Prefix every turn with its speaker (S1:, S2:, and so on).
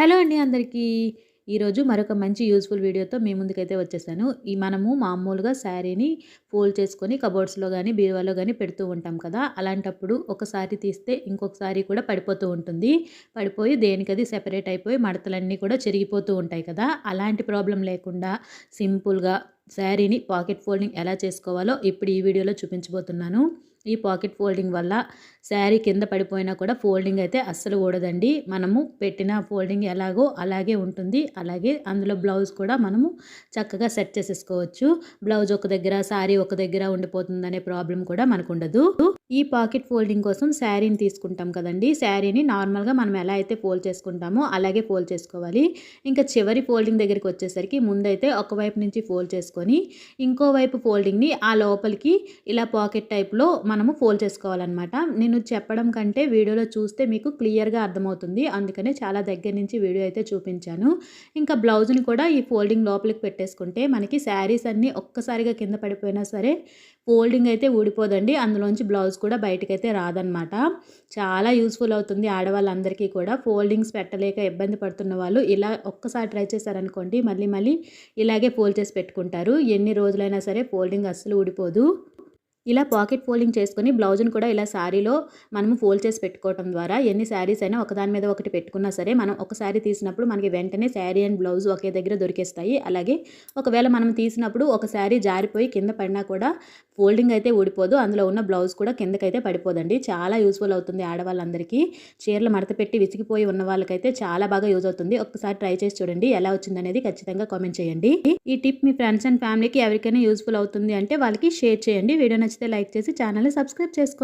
S1: Hello అండి అందరికీ. ఈరోజు మరొక మంచి యూజ్‌ఫుల్ వీడియోతో మీ ముందుకైతే వచ్చేసాను. మనము మామూలుగా శారీని ఫోల్డ్ చేసుకొని కబోర్డ్స్‌లో గానీ, బీరువాలో గానీ పెడుతూ ఉంటాం కదా! అలాంటప్పుడు ఒక సారీ తీస్తే ఇంకొక సారీ కూడా పడిపోతూ ఉంటుంది. పడిపోయి దేనికది సెపరేట్ అయిపోయి మడతలన్నీ కూడా చెరిగిపోతూ ఉంటాయి కదా! అలాంటి ప్రాబ్లమ్ లేకుండా సింపుల్‌గా శారీని పాకెట్ ఫోల్డింగ్ ఎలా చేసుకోవాలో ఇప్పుడు ఈ వీడియోలో చూపించబోతున్నాను. ఈ పాకెట్ ఫోల్డింగ్ వల్ల శారీ కింద పడిపోయినా కూడా ఫోల్డింగ్ అయితే అస్సలు ఊడదండి. మనము పెట్టిన ఫోల్డింగ్ ఎలాగో అలాగే ఉంటుంది. అలాగే అందులో బ్లౌజ్ కూడా మనము చక్కగా సెట్ చేసేసుకోవచ్చు. బ్లౌజ్ ఒక దగ్గర, శారీ ఒక దగ్గర ఉండిపోతుందనే ప్రాబ్లం కూడా మనకుండదు. ఈ పాకెట్ ఫోల్డింగ్ కోసం శారీని తీసుకుంటాం కదండీ! శారీని నార్మల్‌గా మనం ఎలా అయితే ఫోల్డ్ చేసుకుంటామో అలాగే ఫోల్డ్ చేసుకోవాలి. ఇంకా చివరి ఫోల్డింగ్ దగ్గరికి వచ్చేసరికి ముందైతే ఒకవైపు నుంచి ఫోల్డ్ చేసుకొని, ఇంకోవైపు ఫోల్డింగ్‌ని ఆ లోపలికి ఇలా పాకెట్ టైప్‌లో మనము ఫోల్డ్ చేసుకోవాలనమాట. నేను చెప్పడం కంటే వీడియోలో చూస్తే మీకు క్లియర్‌గా అర్థమవుతుంది. అందుకనే చాలా దగ్గర నుంచి వీడియో అయితే చూపించాను. ఇంకా బ్లౌజ్‌ని కూడా ఈ ఫోల్డింగ్ లోపలికి పెట్టేసుకుంటే మనకి శారీస్ అన్నీ ఒక్కసారిగా కింద పడిపోయినా సరే ఫోల్డింగ్ అయితే ఊడిపోదండి. అందులోంచి బ్లౌజ్ కూడా బయటకైతే రాదనమాట. చాలా యూజ్‌ఫుల్ అవుతుంది ఆడవాళ్ళందరికీ కూడా. ఫోల్డింగ్స్ పెట్టలేక ఇబ్బంది పడుతున్న వాళ్ళు ఇలా ఒక్కసారి ట్రై చేశారనుకోండి మళ్ళీ మళ్ళీ ఇలాగే ఫోల్డ్ చేసి పెట్టుకుంటారు. ఎన్ని రోజులైనా సరే ఫోల్డింగ్ అస్సలు ఊడిపోదు. ఇలా పాకెట్ ఫోల్డింగ్ చేసుకొని బ్లౌజ్‌ని కూడా ఇలా శారీలో మనము ఫోల్డ్ చేసి పెట్టుకోవటం ద్వారా ఎన్ని శారీస్ అయినా ఒకదాని మీద ఒకటి పెట్టుకున్నా సరే మనం ఒక శారీ తీసినప్పుడు మనకి వెంటనే శారీ అండ్ బ్లౌజ్ ఒకే దగ్గర దొరికేస్తాయి. అలాగే ఒకవేళ మనం తీసినప్పుడు ఒక శారీ జారిపోయి కింద పడినా కూడా ఫోల్డింగ్ అయితే ఊడిపోదు. అందులో ఉన్న బ్లౌజ్ కూడా కిందకైతే పడిపోదండి. చాలా యూజ్‌ఫుల్ అవుతుంది ఆడవాళ్ళందరికీ. చీరలు మడత పెట్టి విసిగిపోయి ఉన్న వాళ్ళకైతే చాలా బాగా యూజ్ అవుతుంది. ఒక్కసారి ట్రై చేసి చూడండి. ఎలా వచ్చిందనేది ఖచ్చితంగా కామెంట్ చేయండి. ఈ టిప్ మీ ఫ్రెండ్స్ అండ్ ఫ్యామిలీకి ఎవరికైనా యూజ్‌ఫుల్ అవుతుంది అంటే వాళ్ళకి షేర్ చేయండి. వీడియో నచ్చితే లైక్ చేసి ఛానల్‌ని సబ్స్క్రైబ్ చేసుకోండి.